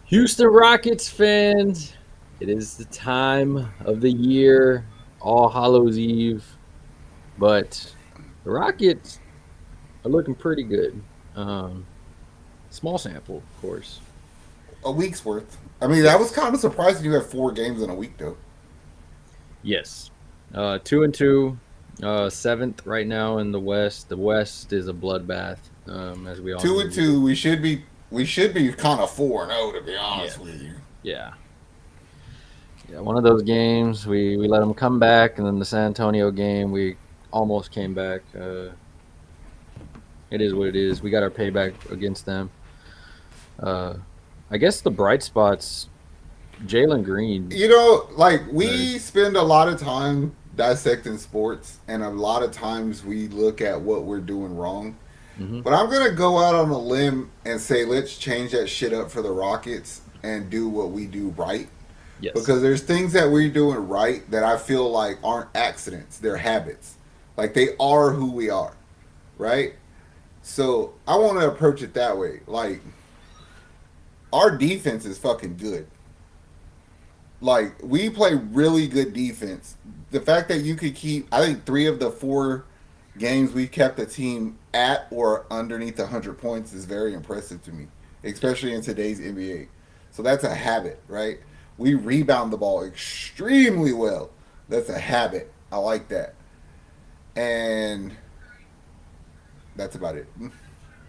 Houston Rockets fans, it is the time of the year, All Hallows Eve, but the Rockets are looking pretty good. Um, Small sample, of course. A week's worth. I mean, that was Yes. kind of surprising you had 4 games in a week, though. Yes. 2-2, seventh right now in the West. The West is a bloodbath, as we all Two know. and two, we should be kind of 4-0 to be Yeah, honest with you. yeah, yeah. One of those games we let them come back, and then the San Antonio game we almost came back. It is what it is. We got our payback against them. Uh, I guess the bright spots, Jalen Green. Like Sorry. we spend a lot of time dissecting sports, and a lot of times we look at what we're doing wrong. Hmm. But I'm gonna go out on a limb and say let's change that shit up for the Rockets and do what we do right. Yes. Because there's things that we're doing right that I feel like aren't accidents; they're habits. Like they are who we are, right? So I want to approach it that way. Like our defense is fucking good. Like we play really good defense. The fact that you could keep, I think 3 of the 4 games we kept the team at or underneath 100 points is very impressive to me, especially in today's NBA. So that's a habit, right? We rebound the ball extremely well. That's a habit. I like that. And that's about it.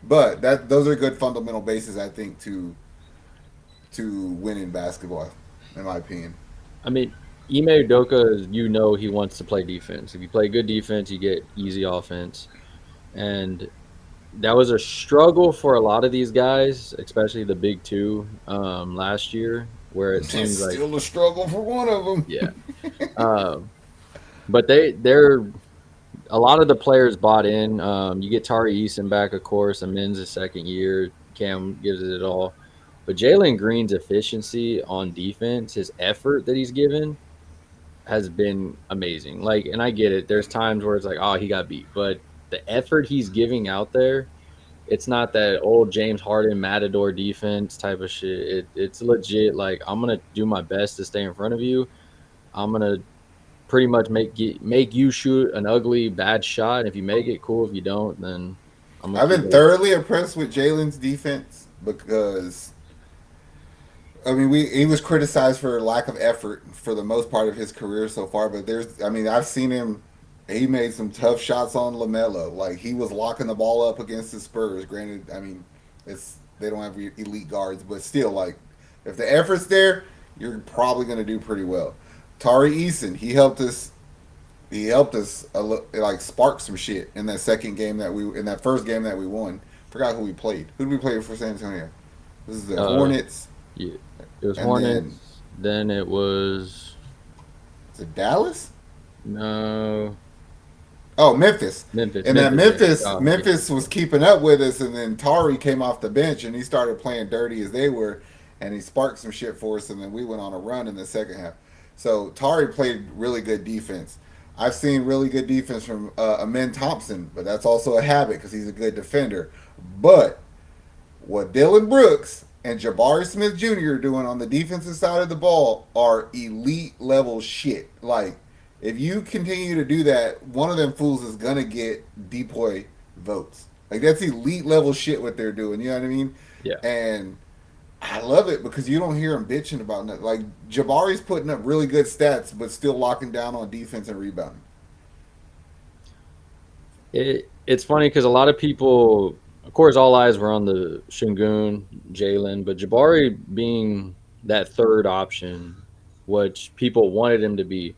But that those are good fundamental bases, I think, to win in basketball, in my opinion. I mean, Ime Udoka, he wants to play defense. If you play good defense, you get easy offense. And that was a struggle for a lot of these guys, especially the big two last year, where it It's seemed like, still a struggle for one of them. yeah. Um, but they're a lot of the players bought in. You get Tari Eason back, of course. Amin's his second year. Cam gives it all. But Jalen Green's efficiency on defense, his effort that he's given, has been amazing. Like, and I get it. There's times where it's like, oh, he got beat, but the effort he's giving out there, it's not that old James Harden Matador defense type of shit. It's legit. Like, I'm gonna do my best to stay in front of you. I'm gonna pretty much make you shoot an ugly bad shot. And if you make it, cool. If you don't, then I'm gonna I've keep been it. thoroughly impressed with Jalen's defense because I mean he was criticized for lack of effort for the most part of his career so far. But I've seen him. He made some tough shots on Lamelo. Like he was locking the ball up against the Spurs. Granted, I mean it's they don't have elite guards, but still, like if the effort's there, you're probably going to do pretty well. Tari Eason, he helped us like spark some shit in that second game that we in that first game that we won. Forgot who we played. Who did we play for San Antonio? This is the Uh, Hornets, yeah, it was and then Hornets. Then it was is it Dallas? no Oh, Memphis. Memphis. And that Memphis. Yeah. Memphis Oh, yeah. Memphis was keeping up with us, and then Tari came off the bench and he started playing dirty as they were, and he sparked some shit for us, and then we went on a run in the second half. So Tari played really good defense. I've seen really good defense from Amen Thompson, but that's also a habit because he's a good defender. But what Dillon Brooks and Jabari Smith Jr. are doing on the defensive side of the ball are elite level shit. Like, if you continue to do that, one of them fools is gonna get depoy votes. Like that's elite level shit what they're doing. You know what I mean? Yeah. And I love it because you don't hear them bitching about nothing. Like Jabari's putting up really good stats, but still locking down on defense and rebounding. It's funny because a lot of people, of course, all eyes were on the Shingun, Jalen, but Jabari being that third option, which people wanted him to be,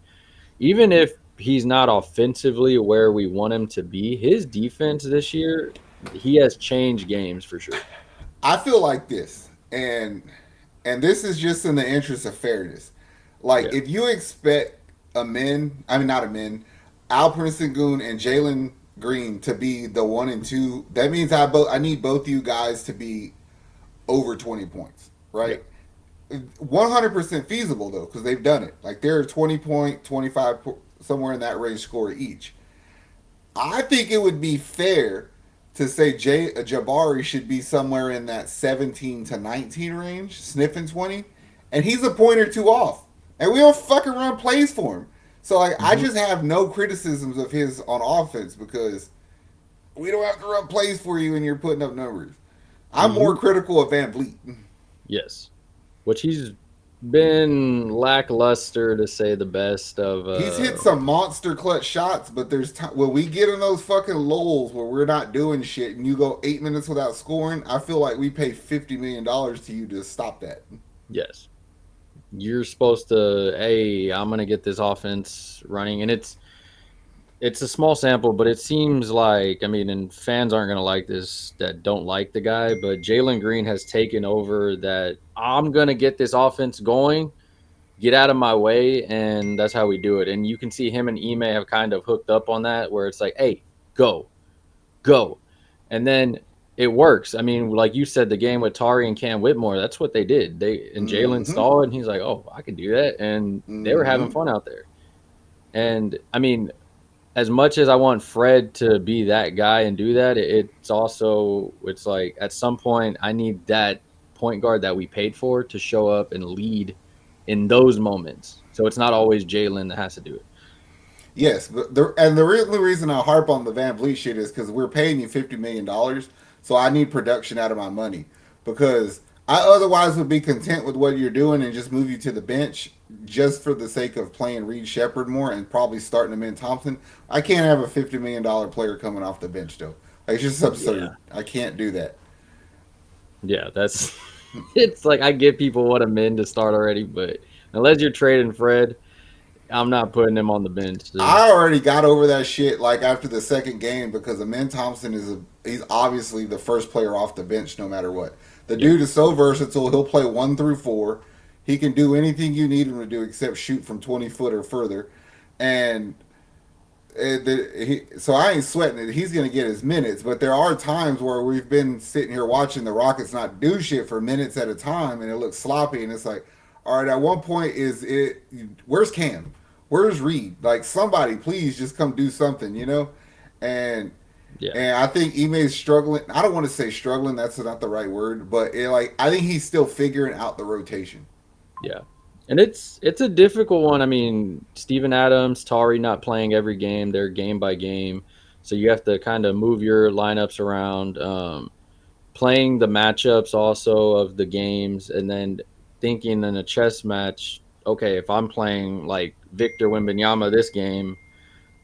even if he's not offensively where we want him to be, his defense this year, he has changed games for sure. I feel like this, and this is just in the interest of fairness. Like Yeah. if you expect I mean not a men, Alperen Sengun and Jalen Green to be the 1 and 2, that means I need both you guys to be over 20 points, Yeah. right? 100% feasible though, because they've done it. Like they're 20 point, 25 somewhere in that range score each. I think it would be fair to say Jabari should be somewhere in that 17 to 19 range, sniffing 20, and he's a point or two off, and we don't fucking run plays for him. So like, I Hmm. just have no criticisms of his on offense because we don't have to run plays for you, and you're putting up numbers. I'm more Hmm. critical of Van Vliet. Yes, which he's been lackluster to say the best of. He's hit some monster clutch shots, but there's when we get in those fucking lulls where we're not doing shit, and you go 8 minutes without scoring. I feel like we paid $50 million to you to stop that. Yes, you're supposed to. Hey, I'm gonna get this offense running, and it's a small sample, but it seems like, I mean, and fans aren't gonna like this that don't like the guy, but Jalen Green has taken over that. I'm gonna get this offense going, get out of my way, and that's how we do it. And you can see him and Ime have kind of hooked up on that, where it's like, hey, go, go, and then it works. I mean, like you said, the game with Tari and Cam Whitmore, that's what they did. They and Jalen Mm-hmm. saw it, and he's like, oh, I can do that, and they were having Mm-hmm. fun out there. And I mean, as much as I want Fred to be that guy and do that, it's also it's like at some point I need that point guard that we paid for to show up and lead in those moments. So it's not always Jalen that has to do it. Yes, but the only reason I harp on the Van Vliet shit is because we're paying you $50 million, so I need production out of my money because I otherwise would be content with what you're doing and just move you to the bench just for the sake of playing Reed Shepard more and probably starting him in Thompson. I can't have a $50 million player coming off the bench though. Like, it's just Yeah, absurd. I can't do that. yeah, that's it's like I get people want him in to start already, but unless you're trading Fred, I'm not putting him on the bench. Still. I already got over that shit like after the second game because Amin Thompson he's obviously the first player off the bench no matter what. The Yeah, dude is so versatile. He'll play 1 through 4. He can do anything you need him to do except shoot from 20 foot or further. And so I ain't sweating it. He's going to get his minutes, but there are times where we've been sitting here watching the Rockets not do shit for minutes at a time, and it looks sloppy. And it's like, all right, at one point, is it? Where's Cam? Where's Reed? Like, somebody, please just come do something, you know? And yeah, and I think Ime's struggling. I don't want to say struggling. That's not the right word, but I think he's still figuring out the rotation. yeah. And it's a difficult one. I mean, Steven Adams, Tari not playing every game; they're game by game, so you have to kind of move your lineups around. Playing the matchups also of the games, and then thinking in a chess match, okay, if I'm playing like Victor Wembanyama this game,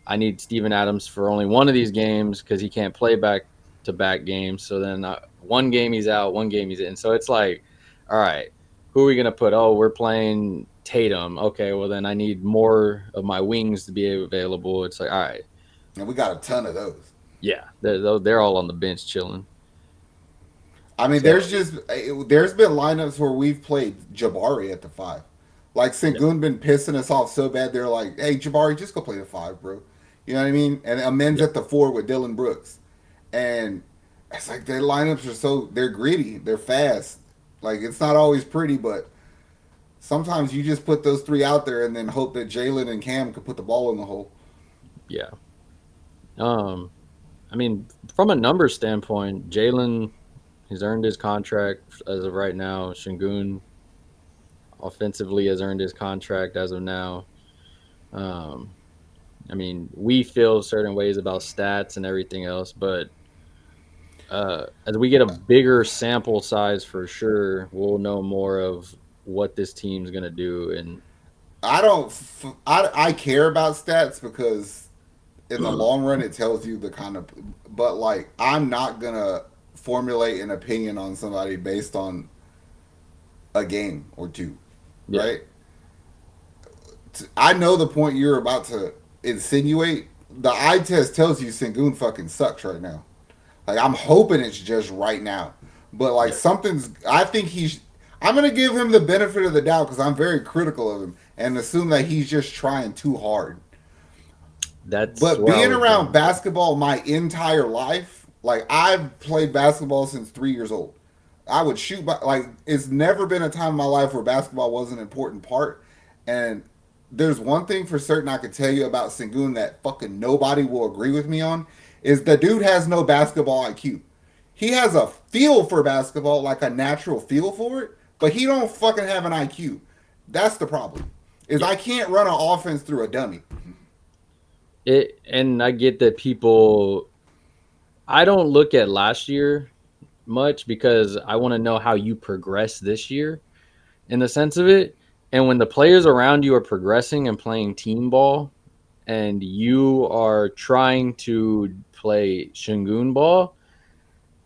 I need Steven Adams for only one of these games because he can't play back to back games. So then one game he's out, one game he's in. So it's like, all right, who are we gonna put? Oh, we're playing Tatum. Okay, well then I need more of my wings to be available. It's like, all right, And we got a ton of those. yeah, they're all on the bench chilling. I mean, So there's been lineups where we've played Jabari at the 5. Like, yeah, Sengun been pissing us off so bad they're like, "Hey, Jabari, just go play the 5, bro." You know what I mean? And Amen's yeah, at the 4 with Dillon Brooks, and it's like their lineups are they're gritty, they're fast. Like, it's not always pretty, but sometimes you just put those 3 out there and then hope that Jalen and Cam can put the ball in the hole. yeah. Um, I mean, from a number standpoint, Jalen he's earned his contract as of right now. Shingun offensively has earned his contract as of now. Um, I mean, we feel certain ways about stats and everything else, but as we get a bigger sample size for sure, we'll know more of what this team's gonna do. And I don't. I care about stats because in the long run it tells you the kind of. But like, I'm not gonna formulate an opinion on somebody based on a game or two, yeah, right? I know the point you're about to insinuate. The eye test tells you Sengun fucking sucks right now. Like, I'm hoping it's just right now, but like, yeah, something's. I think he's. I'm gonna give him the benefit of the doubt because I'm very critical of him and assume that he's just trying too hard. that's But where I being was around going. basketball my entire life, like, I've played basketball since 3 years old. I would shoot by, like, it's never been a time in my life where basketball was an important part. And there's one thing for certain I could tell you about Sengun that fucking nobody will agree with me on is the dude has no basketball IQ. He has a feel for basketball, like a natural feel for it, but he don't fucking have an IQ. That's the problem. Is Yeah. I can't run an offense through a dummy. And I get that people. I don't look at last year much because I want to know how you progress this year in the sense of it. And when the players around you are progressing and playing team ball, and you are trying to play Shingun ball,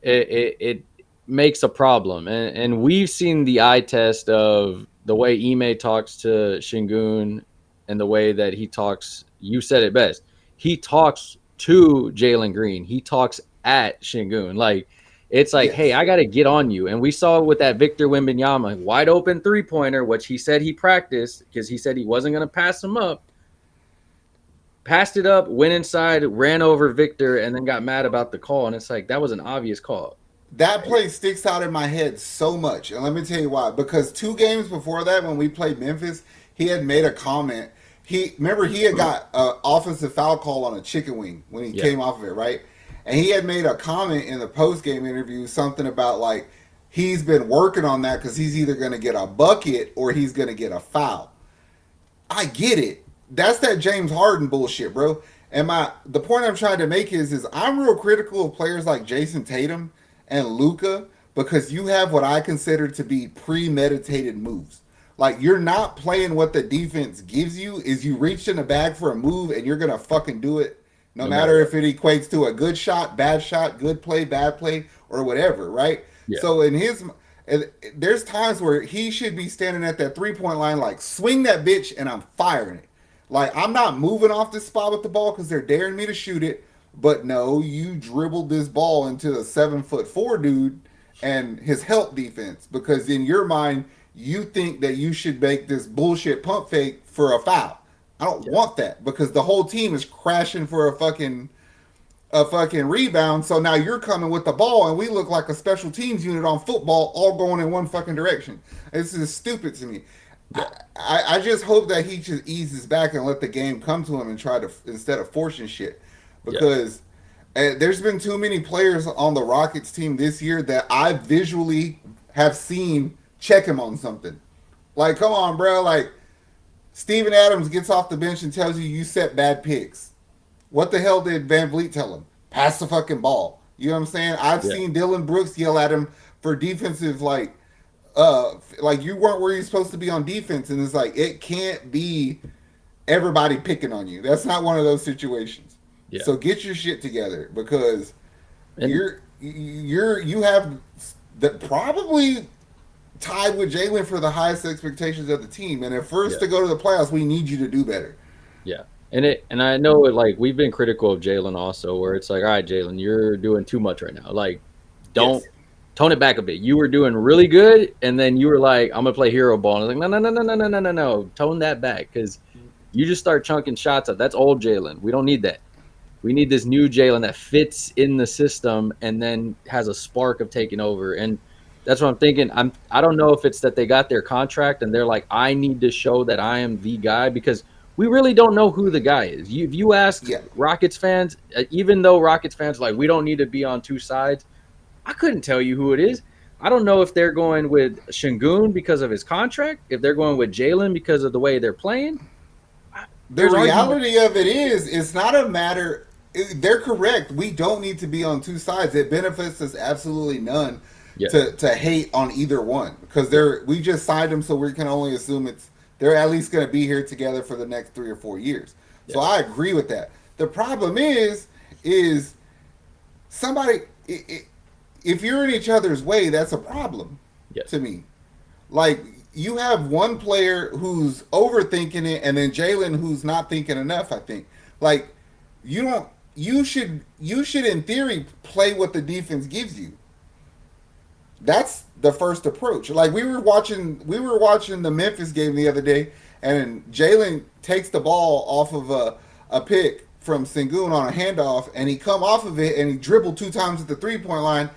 it makes a problem. And we've seen the eye test of the way Ime talks to Shingun and the way that he talks. You said it best. He talks to Jalen Green. He talks at Shingun. Like, it's like, hey, Yes. I got to get on you. And we saw with that Victor Wembanyama wide open 3-pointer, which he said he practiced because he said he wasn't going to pass him up. Passed it up, went inside, ran over Victor, and then got mad about the call. And it's like, that was an obvious call. That play sticks out in my head so much. And let me tell you why. Because 2 games before that, when we played Memphis, he had made a comment. He had got an offensive foul call on a chicken wing when he Yeah. came off of it, right? And he had made a comment in the post game interview, something about like he's been working on that because he's either going to get a bucket or he's going to get a foul. I get it. That's that James Harden bullshit, bro. And the point I'm trying to make is I'm real critical of players like Jason Tatum and Luca because you have what I consider to be premeditated moves. Like you're not playing what the defense gives you. Is you reached in the bag for a move and you're gonna fucking do it, no No matter matter what. if it equates to a good shot, good play, bad play, or whatever, right? Yeah. So in his there's times where he should be standing at that 3 point line, like swing that bitch, and I'm firing it. Like I'm not moving off this spot with the ball because they're daring me to shoot it. But no, you dribbled this ball into a 7'4" dude and his help defense because in your mind you think that you should make this bullshit pump fake for a foul. I don't Yeah. want that because the whole team is crashing for a fucking rebound. So now you're coming with the ball, and we look like a special teams unit on football, all going in one fucking direction. This is stupid to me. Yeah. I just hope that he just eases back and let the game come to him and try to instead of forcing shit, Yeah. because there's been too many players on the Rockets team this year that I visually have seen check him on something. Like, come on, bro. Like, Steven Adams gets off the bench and tells you set bad picks. What the hell did Van Vliet tell him? Pass the fucking ball. You know what I'm saying? I've Yeah. seen Dillon Brooks yell at him for defensive, like you weren't where you're supposed to be on defense, and it's like it can't be everybody picking on you. That's not one of those situations. Yeah. So get your shit together because And you have the probably tied with Jalen for the highest expectations of the team, and if we're yeah. to go to the playoffs, we need you to do better. Yeah. And I know it, like we've been critical of Jalen also, where it's like, all right, Jalen, you're doing too much right now. Like, don't Yes. tone it back a bit. You were doing really good, and then you were like, I'm gonna play hero ball. And I was like, no. Tone that back because you just start chunking shots up. That's old Jalen. We don't need that. We need this new Jalen that fits in the system and then has a spark of taking over. And that's what I'm thinking. I don't know if it's that they got their contract and they're like, I need to show that I am the guy because we really don't know who the guy is. If you ask Yeah. Rockets fans, even though Rockets fans are like, we don't need to be on two sides, I couldn't tell you who it is. I don't know if they're going with Shingun because of his contract, if they're going with Jalen because of the way they're playing. The There's argument. reality of it is, it's not a matter. They're correct. We don't need to be on two sides. It benefits us absolutely none Yeah. to hate on either one because Yeah. we just signed them, so we can only assume they're at least going to be here together for the next 3 or 4 years. So Yeah. I agree with that. The problem is somebody. If you're in each other's way, that's a problem Yes. to me. Like you have one player who's overthinking it, and then Jalen who's not thinking enough. I think like you don't. You should in theory play what the defense gives you. That's the first approach. Like we were watching the Memphis game the other day, and Jalen takes the ball off of a pick from Sengun on a handoff, and he come off of it and he dribbled 2 times at the 3 point line.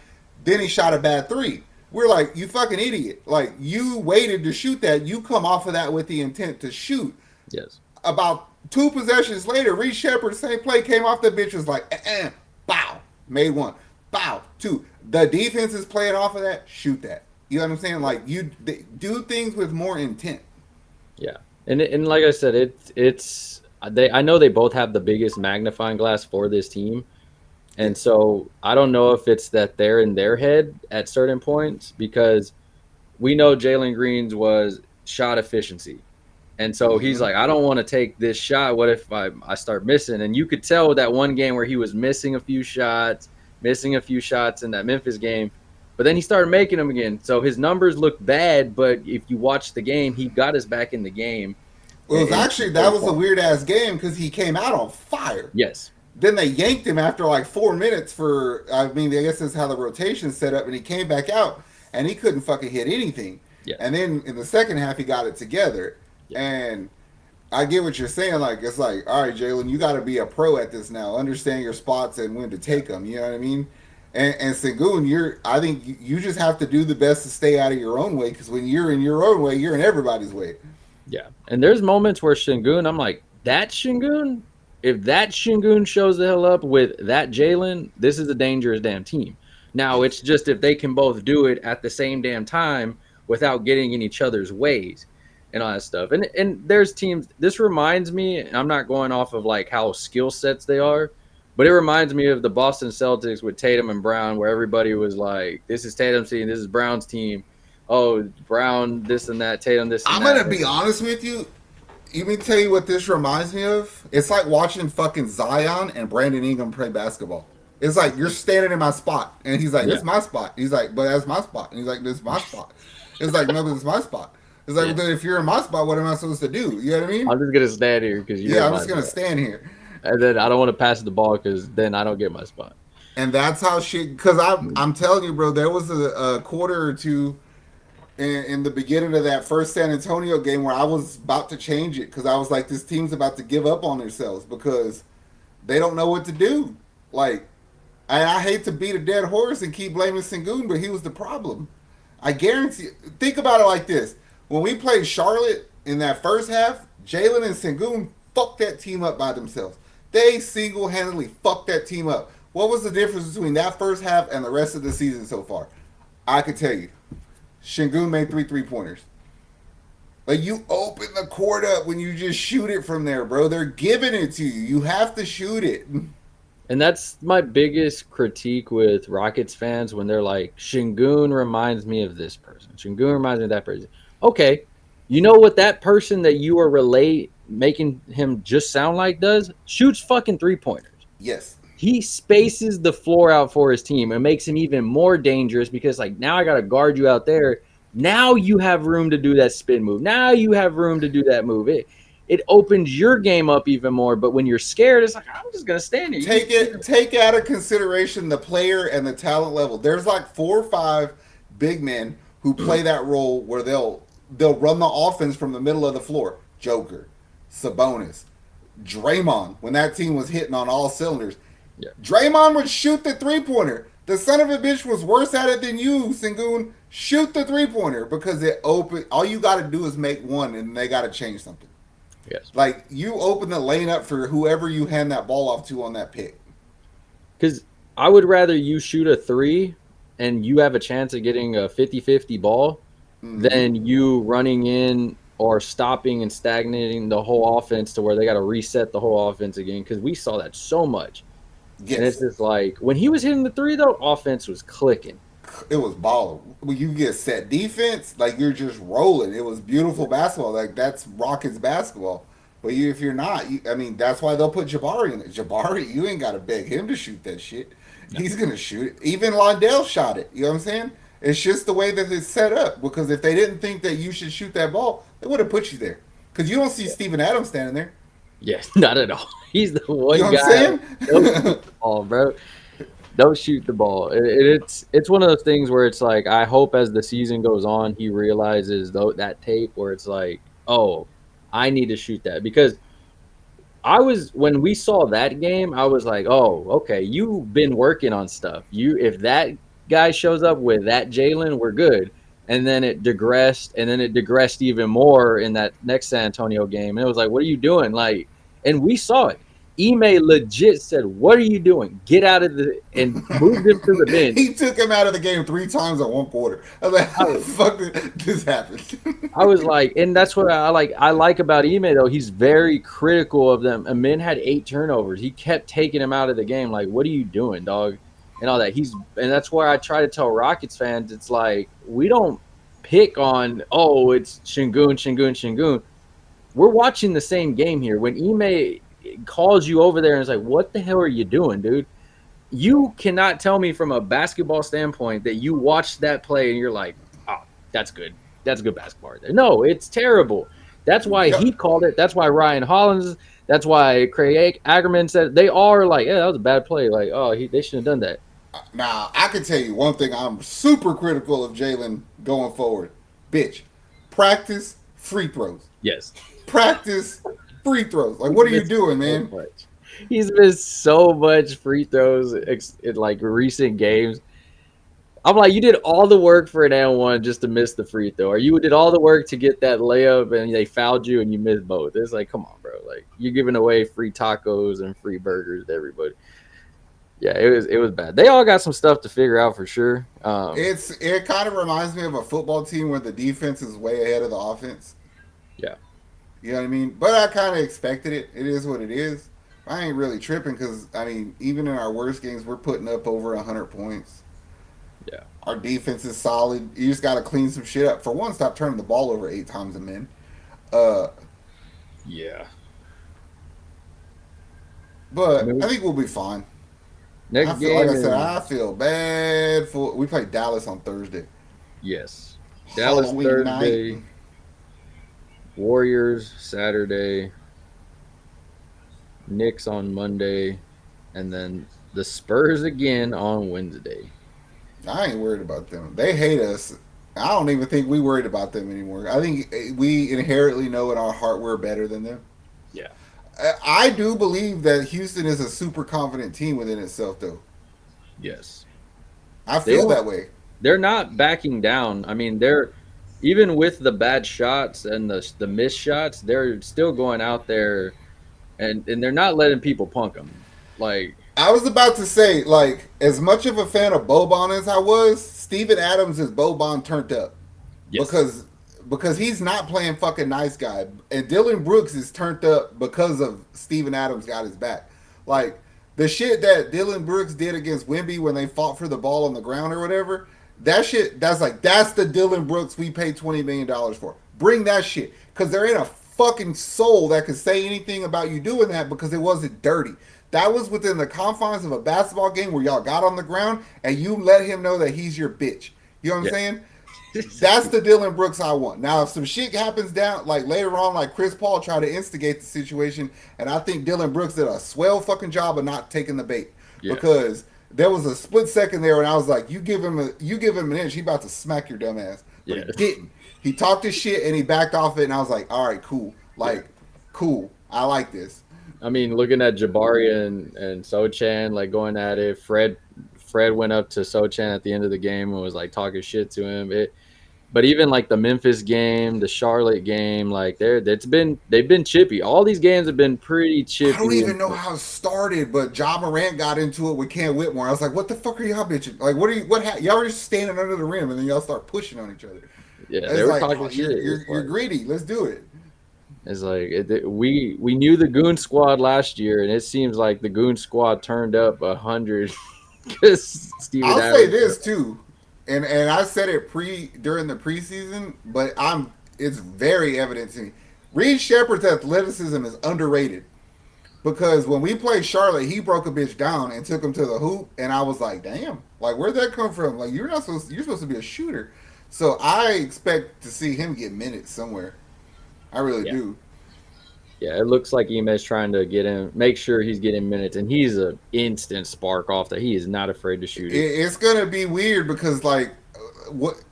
Then he shot a bad three. We're like, you fucking idiot! Like you waited to shoot that. You come off of that with the intent to shoot. Yes. About 2 possessions later, Reed Shepard, same play, came off the bench, was like, Bow. Made one. Bow. Two. The defense is playing off of that. Shoot that. You know what I'm saying? Like do things with more intent. Yeah, and like I said, it's they. I know they both have the biggest magnifying glass for this team, and Yes. so I don't know if it's that they're in their head at certain points because we know Jalen Greens was shot efficiency. And so he's Mm-hmm. like, I don't want to take this shot. What if I start missing? And you could tell that one game where he was missing a few shots in that Memphis game. But then he started making them again. So his numbers looked bad. But if you watch the game, he got us back in the game. Well, it was In actually the that third was a quarter. weird ass game because he came out on fire. Yes. Then they yanked him after like 4 minutes for. I mean, I guess that's how the rotation's set up, and he came back out and he couldn't fucking hit anything. Yes. And then in the second half, he got it together. Yeah. And I get what you're saying. Like it's like, all right, Jalen, you got to be a pro at this now. Understand your spots and when to Yeah. take them. You know what I mean? And Sengun, I think you just have to do the best to stay out of your own way because when you're in your own way, you're in everybody's way. Yeah. And there's moments where Sengun, I'm like, that Sengun, if that Sengun shows the hell up with that Jalen, this is a dangerous damn team. Now, it's Yes. just if they can both do it at the same damn time without getting in each other's ways and all that stuff. And there's teams, this reminds me, and I'm not going off of like how skill sets they are, but it reminds me of the Boston Celtics with Tatum and Brown, where everybody was like, this is Tatum's team, this is Brown's team. Oh, Brown, this and that, Tatum, this and I'm that. gonna be honest with you. Let me tell you what this reminds me of. It's like watching fucking Zion and Brandon Ingram play basketball. It's like you're standing in my spot, and he's like, "This Yeah. is my spot." He's like, "But that's my spot." And he's like, "This is my spot." It's like, "No, this is my spot." It's like, Yeah. "Well, if you're in my spot, what am I supposed to do?" You know what I mean? I'm just gonna stand here because you're Yeah, in I'm my just gonna spot, stand here, and then I don't want to pass the ball because then I don't get my spot. and that's how shit. Because I'm telling you, bro, there was a quarter or two in the beginning of that first San Antonio game where I was about to change it because I was like, this team's about to give up on themselves because they don't know what to do. Like, I hate to beat a dead horse and keep blaming Sengun, but he was the problem. I guarantee. Think about it like this: when we played Charlotte in that first half, Jalen and Sengun fucked that team up by themselves. They single-handedly fucked that team up. What was the difference between that first half and the rest of the season so far? I could tell you. Sengun made three pointers. Like you open the court up when you just shoot it from there, bro. They're giving it to you. You have to shoot it. And that's my biggest critique with Rockets fans when they're like, Shingun reminds me of this person. Shingun reminds me of that person. Okay, you know what that person that you are making him just sound like does? Shoots fucking 3-pointers. Yes. He spaces the floor out for his team and makes him even more dangerous because like now I got to guard you out there. Now you have room to do that spin move. Now you have room to do that move. It opens your game up even more. But when you're scared, it's like I'm just gonna stand here. Take out of consideration the player and the talent level. There's like 4 or 5 big men who play that role where they'll run the offense from the middle of the floor. Joker, Sabonis, Draymond. When that team was hitting on all cylinders, Yeah. Draymond would shoot the 3-pointer. The son of a bitch was worse at it than you, Sengun. Shoot the 3-pointer because it open. All you got to do is make one, and they got to change something. Yes. Like you open the lane up for whoever you hand that ball off to on that pick. Because I would rather you shoot a 3 and you have a chance of getting a 50-50 ball than you running in or stopping and stagnating the whole offense to where they got to reset the whole offense again. Because we saw that so much. Yes. And it's just like when he was hitting the 3, though, offense was clicking. It was baller. When you get set defense, like you're just rolling. It was beautiful basketball. Like that's Rockets basketball. But if you're not, I mean, that's why they'll put Jabari in it. Jabari, you ain't got to beg him to shoot that shit. No. He's gonna shoot it. Even Londell shot it. You know what I'm saying? It's just the way that it's set up. Because if they didn't think that you should shoot that ball, they would have put you there. Because you don't see Steven Adams standing there. Yes, not at all. He's the one You know what guy. I'm Don't saying? shoot the ball, bro. Don't shoot the ball. It's one of those things where it's like I hope as the season goes on he realizes though that tape where it's like, oh, I need to shoot that because when we saw that game, I was like, oh, okay, you've been working on stuff. If that guy shows up with that Jalen, we're good. And then it digressed even more in that next San Antonio game. And it was like, what are you doing? Like, and we saw it. Ime legit said, "What are you doing? Get out of the," and moved him to the bench. He took him out of the game 3 times in 1 quarter. I was like, I how the was, fuck did this happen? I was like, and that's what I like. I like about Ime though. He's very critical of them. Amin had 8 turnovers. He kept taking him out of the game. Like, what are you doing, dog? And all that. And that's where I try to tell Rockets fans, it's like we don't pick on. Oh, it's Shingun, Shingun, Shingun. We're watching the same game here. When Ime calls you over there and is like, "What the hell are you doing, dude?" You cannot tell me from a basketball standpoint that you watched that play and you're like, "Oh, that's good. That's good basketball right there." No, it's terrible. That's why he Yep. called it. That's why Ryan Hollins. That's why Craig Ackerman said they are like, "Yeah, that was a bad play." Like, oh, they shouldn't have done that. Now, I can tell you one thing I'm super critical of Jalen going forward. Bitch, practice free throws. Yes, Practice free throws. Like, he's what are you missed doing, so man? much. He's missed so much free throws in like recent games. I'm like, you did all the work for an and one just to miss the free throw, or you did all the work to get that layup and they fouled you and you missed both. It's like, come on, bro. Like you're giving away free tacos and free burgers to everybody. Yeah, it was bad. They all got some stuff to figure out for sure. It kind of reminds me of a football team where the defense is way ahead of the offense. Yeah, You know what I mean? But I kind of expected it. It is what it is. I ain't really tripping because I mean, even in our worst games, we're putting up over 100 points. yeah, Our defense is solid. You just got to clean some shit up. For one, stop turning the ball over 8 times a minute. Uh, yeah. I but I mean, think we'll be fine. I next feel like game I said, is I feel bad for. We play Dallas on Thursday, yes, Dallas Halloween night. Thursday, Warriors Saturday, Knicks on Monday, and then the Spurs again on Wednesday. I ain't worried about them. They hate us. I don't even think we worried about them anymore. I think we inherently know in our heart we're better than them. Yeah. I do believe that Houston is a super confident team within itself, though. Yes. I They feel don't that way. they're not backing down. I mean, they're even with the bad shots and the missed shots, they're still going out there and they're not letting people punk them. Like, I was about to say, like, as much of a fan of Boban as I was, Steven Adams is Boban turned up yes. because he's not playing fucking nice guy, and Dylan Brooks is turned up because of Steven Adams got his back. Like the shit that Dylan Brooks did against Wemby when they fought for the ball on the ground or whatever. That shit, that's the Dylan Brooks we paid $20 million for. Bring that shit because there ain't a fucking soul that could say anything about you doing that because it wasn't dirty. That was within the confines of a basketball game where y'all got on the ground and you let him know that he's your bitch. You know what I'm Yeah. saying? That's the Dylan Brooks I want. Now, if some shit happens down, like later on, like Chris Paul tried to instigate the situation, and I think Dylan Brooks did a swell fucking job of not taking the bait Yeah. because there was a split second there, and I was like, you give him an inch, he about to smack your dumb ass, but he Yeah. didn't. He talked his shit and he backed off it, and I was like, all right, cool, Yeah. like, cool, I like this. I mean, looking at Jabari and Sochan like going at it, Fred went up to Sochan at the end of the game and was like talking shit to him. But even like the Memphis game, the Charlotte game, like they've been chippy. All these games have been pretty I don't chippy and even know how it started, but Ja Morant got into it with Cam Whitmore. I was like, "What the fuck are y'all bitching? Like, what are you? Y'all are just standing under the rim, and then y'all start pushing on each other." yeah, they It's were like, talking oh, shit. you're greedy. Let's do it. We knew the Goon Squad last year, and it seems like the Goon Squad turned up 100 because Steven I'll say Adams. this too, and I said it during the preseason, but it's very evident to me. Reed Shepard's athleticism is underrated because when we played Charlotte, he broke a bitch down and took him to the hoop, and I was like, damn, like where'd that come from? Like you're supposed to be a shooter, so I expect to see him get minutes somewhere. I really Yeah, do. yeah, it looks like Ime's trying to get him, make sure he's getting minutes, and he's an instant spark off that he is not afraid to shoot it. It's gonna be weird because like what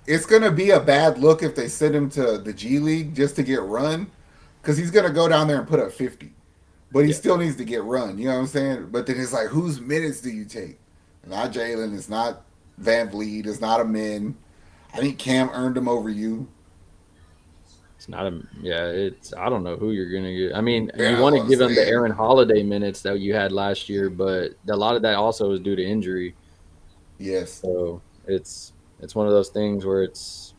it's gonna be a bad look if they send him to the G League just to get run, because he's gonna go down there and put up 50, but he Yeah, still needs to get run. You know what I'm saying? But then it's like, whose minutes do you take? Not Jalen. It's not Van Vliet. It's not a Min. I think Cam earned him over you. It's not a yeah. It's I don't know who you're gonna get. I mean, you Yeah, want that's to what I'm give him the saying. Aaron Holiday minutes that you had last year, but a lot of that also is due to injury. Yes. So it's one of those things where it's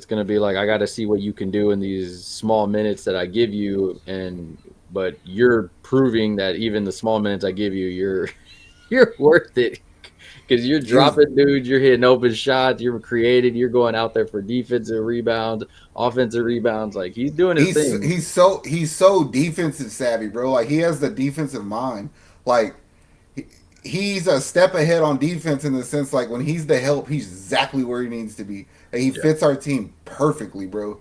gonna be like I got to see what you can do in these small minutes that I give you, and but you're proving that even the small minutes I give you, you're worth it because you're He was dropping dudes, you're hitting open shots, you're creating, you're going out there for defensive rebounds, offensive rebounds. Like he's doing his he's thing. he's so he's so defensive savvy, bro. Like he has the defensive mind. Like he, he's a step ahead on defense in the sense like when he's the help, he's exactly where he needs to be. And he Yeah, fits our team perfectly, bro.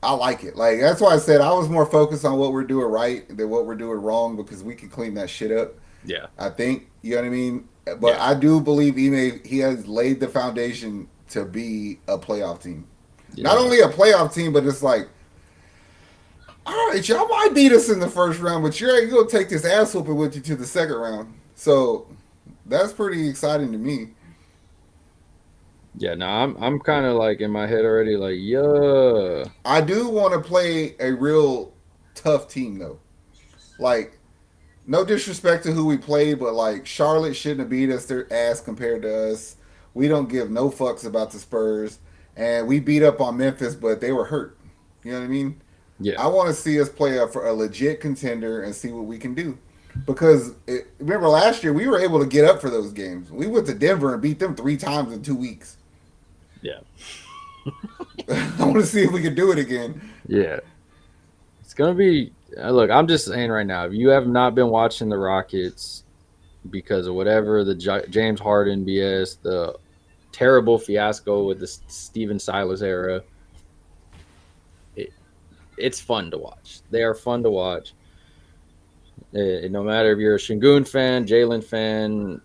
I like it. Like that's why I said I was more focused on what we're doing right than what we're doing wrong because we can clean that shit up. yeah, I think you know what I mean. But yeah, I do believe he has laid the foundation to be a playoff team. yeah. Not No, only a playoff team, but it's like, all right, y'all might beat us in the first round, but you're gonna take this ass whooping with you to the second round. So that's pretty exciting to me. yeah. No, I'm kind of like in my head already. Like, yeah, I do want to play a real tough team though. Like no disrespect to who we played, but like Charlotte shouldn't have beat us their ass compared to us. We don't give no fucks about the Spurs, and we beat up on Memphis, but they were hurt. You know what I mean? yeah, I want to see us play for a legit contender and see what we can do. Because remember last year we were able to get up for those games. We went to Denver and beat them 3 times in 2 weeks. yeah, I want to see if we can do it again. yeah. It's gonna be. Look, I'm just saying right now. If you have not been watching the Rockets because of whatever the James Harden BS, the terrible fiasco with the Steven Silas era, it, it's fun to watch. They are fun to watch. No matter if you're a Sengun fan, Jalen fan,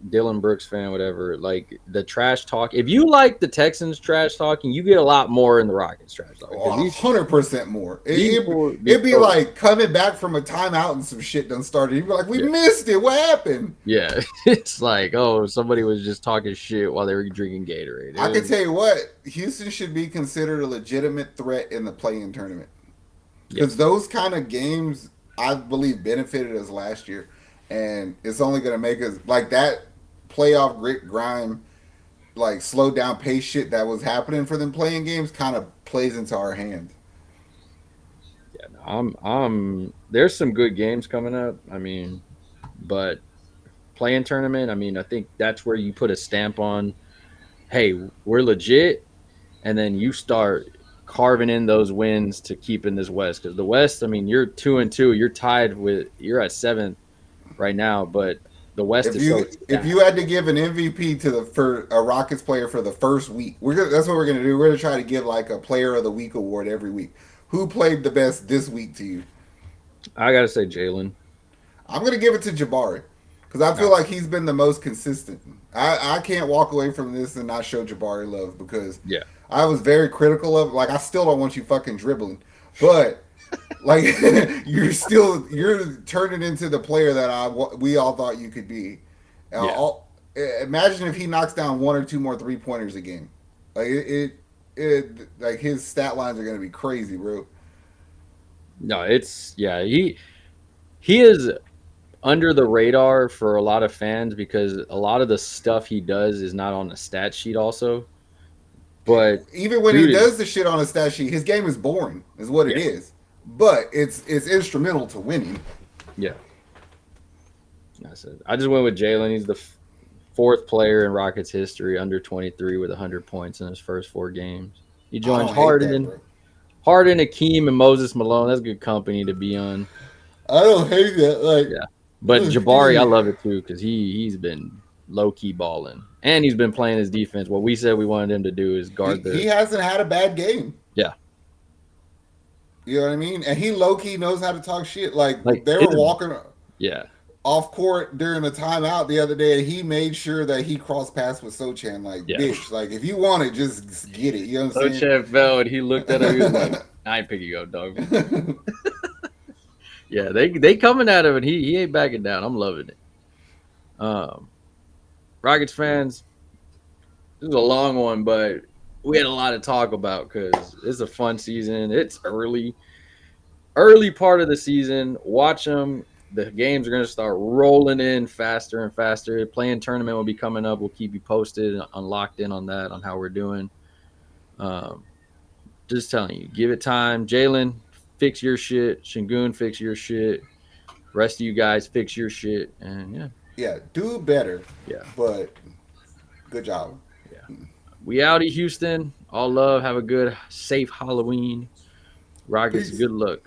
Dillon Brooks fan, whatever, like the trash talk. If you like the Texans trash talking, you get a lot more in the Rockets trash talking because 100% more. these fools be It'd be so like coming back from a timeout and some shit done started. You'd be like, we yeah. missed it. What happened? Yeah, it's like, oh, somebody was just talking shit while they were drinking Gatorade. I It can was, tell you what, Houston should be considered a legitimate threat in the play-in tournament. yeah, Because those kind of games, I believe, benefited us last year. And it's only going to make us, like that playoff grit grime, like slow down pace shit that was happening for them playing games kind of plays into our hands. yeah. No, there's some good games coming up. I mean, but playing tournament, I mean, I think that's where you put a stamp on, hey, we're legit, and then you start carving in those wins to keep in this West because the West, I mean, you're 2-2, you're at seventh right now, but the West is so If stacked. you had to give an MVP to the for a Rockets player for the first week, that's what we're gonna do. We're gonna try to give like a Player of the Week award every week. Who played the best this week to you? I gotta say Jalen. I'm gonna give it to Jabari because I feel No, like he's been the most consistent. I can't walk away from this and not show Jabari love because yeah, I was very critical of like I still don't want you fucking dribbling, but like you're turning into the player that we all thought you could be. yeah. Imagine if he knocks down 1 or 2 more 3 pointers a game. Like like his stat lines are gonna be crazy, bro. No, it's yeah. He is under the radar for a lot of fans because a lot of the stuff he does is not on the stat sheet. Also, but Even when he dude is does the shit on a stat sheet, his game is boring, is what it yeah, is. But it's instrumental to winning. yeah. I just went with Jalen. He's the fourth player in Rockets history under 23 with 100 points in his first 4 games. He I joins don't hate that, bro. Harden, Akeem, and Moses Malone. That's good company to be on. I don't hate that. Like, Yeah, but Jabari, I love it too because he's been low key balling and he's been playing his defense. What we said we wanted him to do is guard he the hasn't had a bad game. yeah. You know what I mean? And he low key knows how to talk shit. Like Like they were his walking yeah, off court during the timeout the other day, and he made sure that he crossed paths with Sochan. Like, yeah. bitch, like if you want it, just get it. You know what So I'm saying? Chad fell and he looked at him. He was like, "I ain't picking you up, dog." Yeah, they coming at him and he ain't backing down. I'm loving it. Um, Rockets fans, this is a long one, but we had a lot to talk about because it's a fun season. It's early part of the season. Watch them. The games are going to start rolling in faster and faster. Playing tournament will be coming up. We'll keep you posted and locked in on that, on how we're doing. Um, just telling you, give it time. Jalen, fix your shit. Shingun, fix your shit. Rest of you guys, fix your shit. And yeah, Yeah, do better, yeah, but good job. yeah. We out of Houston. All love. Have a good, safe Halloween. Rockets, Peace. good luck.